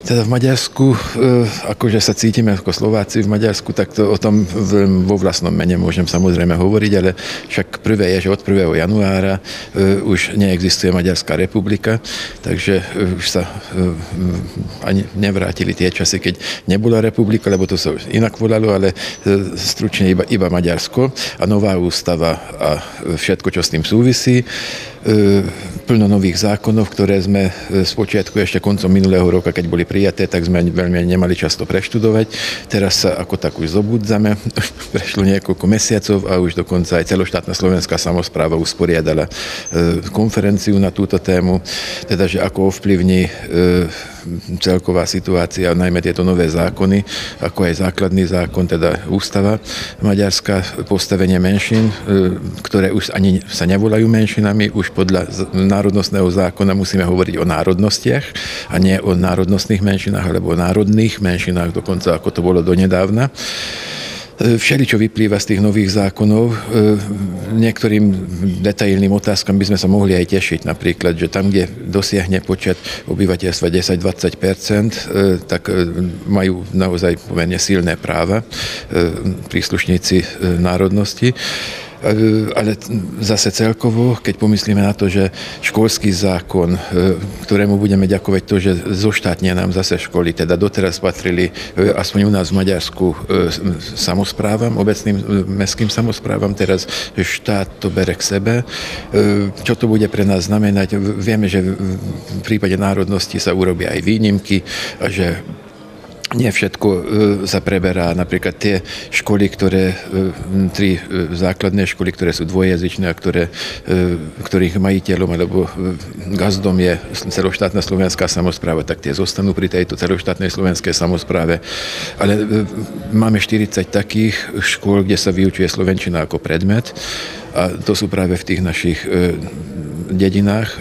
Teda v Maďarsku, akože sa cítime ako Slováci v Maďarsku, tak to o tom vo vlastnom mene môžem samozrejme hovoriť, ale však prvé je, že od 1. januára už neexistuje Maďarská republika, takže už sa ani nevrátili tie časy, keď nebola republika, lebo to sa už inak volalo, ale stručne iba Maďarsko a nová ústava a všetko, čo s tým súvisí. Plno nových zákonov, ktoré sme spočiatku ešte koncom minulého roka, keď boli prijaté, tak sme veľmi nemali často preštudovať. Teraz sa ako tak už zobudzame. Prešlo niekoľko mesiacov a už dokonca aj celoštátna slovenská samospráva usporiadala konferenciu na túto tému, teda že ako ovplyvní celková situácia, najmä tieto nové zákony, ako aj základný zákon, teda ústava maďarská, postavenie menšín, ktoré už ani sa nevolajú menšinami, už podľa národnostného zákona musíme hovoriť o národnostiach a nie o národnostných menšinách, alebo o národných menšinách, dokonca ako to bolo donedávna. Všeličo vyplýva z tých nových zákonov. Niektorým detailným otázkam by sme sa mohli aj tešiť. Napríklad, že tam, kde dosiahne počet obyvateľstva 10-20%, tak majú naozaj pomerne silné práva príslušníci národnosti. Ale zase celkovo, keď pomyslíme na to, že školský zákon, ktorému budeme ďakovať to, že zoštátnia nám zase školy, teda doteraz patrili, aspoň u nás v Maďarsku, samosprávam, obecným mestským samosprávam, teraz štát to bere k sebe. Čo to bude pre nás znamenať? Vieme, že v prípade národnosti sa urobia aj výnimky a že nie všetko sa preberá. Napríklad tie školy, tri základné školy, ktoré sú dvojjazyčné a ktorých majiteľom alebo gazdom je celoštátna slovenská samospráva, tak tie zostanú pri tejto celoštátnej slovenskej samospráve. Ale máme 40 takých škôl, kde sa vyučuje slovenčina ako predmet a to sú práve v tých našich dedinách,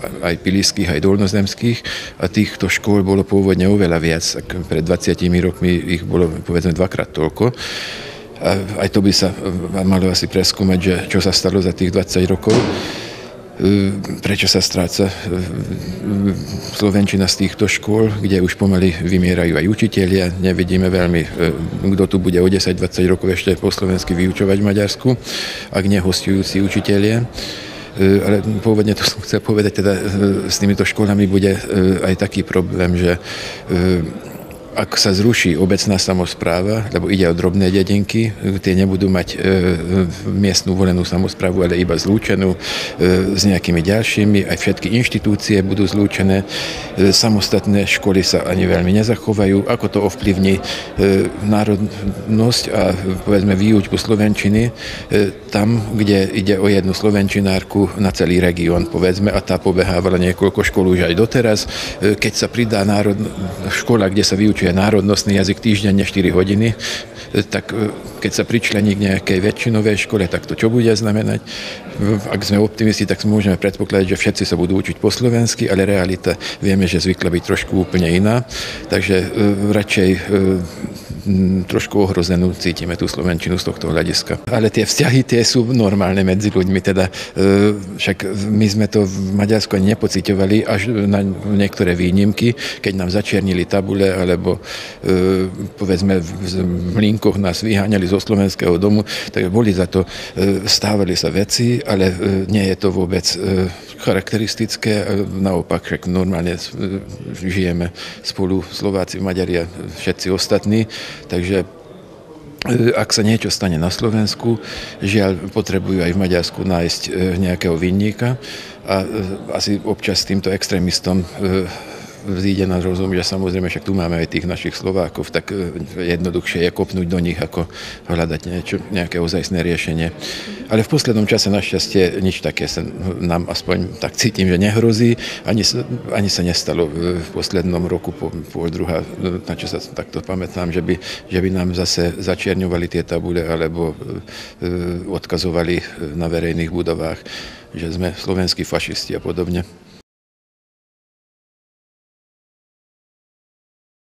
aj pilískych, aj dolnozemských a týchto škôl bolo pôvodne oveľa viac. Pred 20 rokmi ich bolo povedzme dvakrát toľko. A aj to by sa malo asi preskúmať, že čo sa stalo za tých 20 rokov. Prečo sa stráca slovenčina z týchto škôl, kde už pomaly vymierajú aj učitelia. Nevidíme veľmi, kto tu bude o 10-20 rokov ešte po slovensky vyučovať v Maďarsku, ak nehostujúci učitelia. Ale pôvodne to som chcel povedať, teda s týmito školami bude aj taký problém, že ak sa zruší obecná samospráva, lebo ide o drobné dedinky, tie nebudú mať miestnu volenú samosprávu, ale iba zlúčenú s nejakými ďalšími, aj všetky inštitúcie budú zlúčené, samostatné školy sa ani veľmi nezachovajú. Ako to ovplyvní národnosť a povedzme výučbu slovenčiny tam, kde ide o jednu slovenčinárku na celý región, povedzme, a tá pobehávala niekoľko škôl už aj doteraz. Keď sa pridá škola, kde sa vyučuje národnostný jazyk týždenne 4 hodiny, tak keď sa pričlení k nejakej väčšinovej škole, tak to čo bude znamenať? Ak sme optimisti, tak môžeme predpokladať, že všetci sa budú učiť po slovensky, ale realita vieme, že zvykla byť trošku úplne iná. Takže radšej trošku ohrozenú cítime tú slovenčinu z tohto hľadiska. Ale tie vzťahy, tie sú normálne medzi ľuďmi, teda však my sme to v Maďarsku ani nepociťovali až na niektoré výnimky, keď nám začiernili tabule, alebo povedzme v Mlínkoch nás vyháňali zo slovenského domu, tak boli za to, stávali sa veci, ale nie je to vôbec charakteristické, naopak, však normálne žijeme spolu Slováci, Maďari a všetci ostatní, takže ak sa niečo stane na Slovensku, žiaľ, potrebujú aj v Maďarsku nájsť nejakého vinníka a asi občas týmto extrémistom vzíde na rozum, že samozrejme, však tu máme aj tých našich Slovákov, tak jednoduchšie je kopnúť do nich, ako hľadať nejaké ozajstné riešenie. Ale v poslednom čase našťastie nič také sa nám aspoň tak cítim, že nehrozí. Ani sa nestalo v poslednom roku, pol druhá, na čo sa takto pamätám, že by nám zase začierňovali tie tabule alebo odkazovali na verejných budovách, že sme slovenskí fašisti a podobne.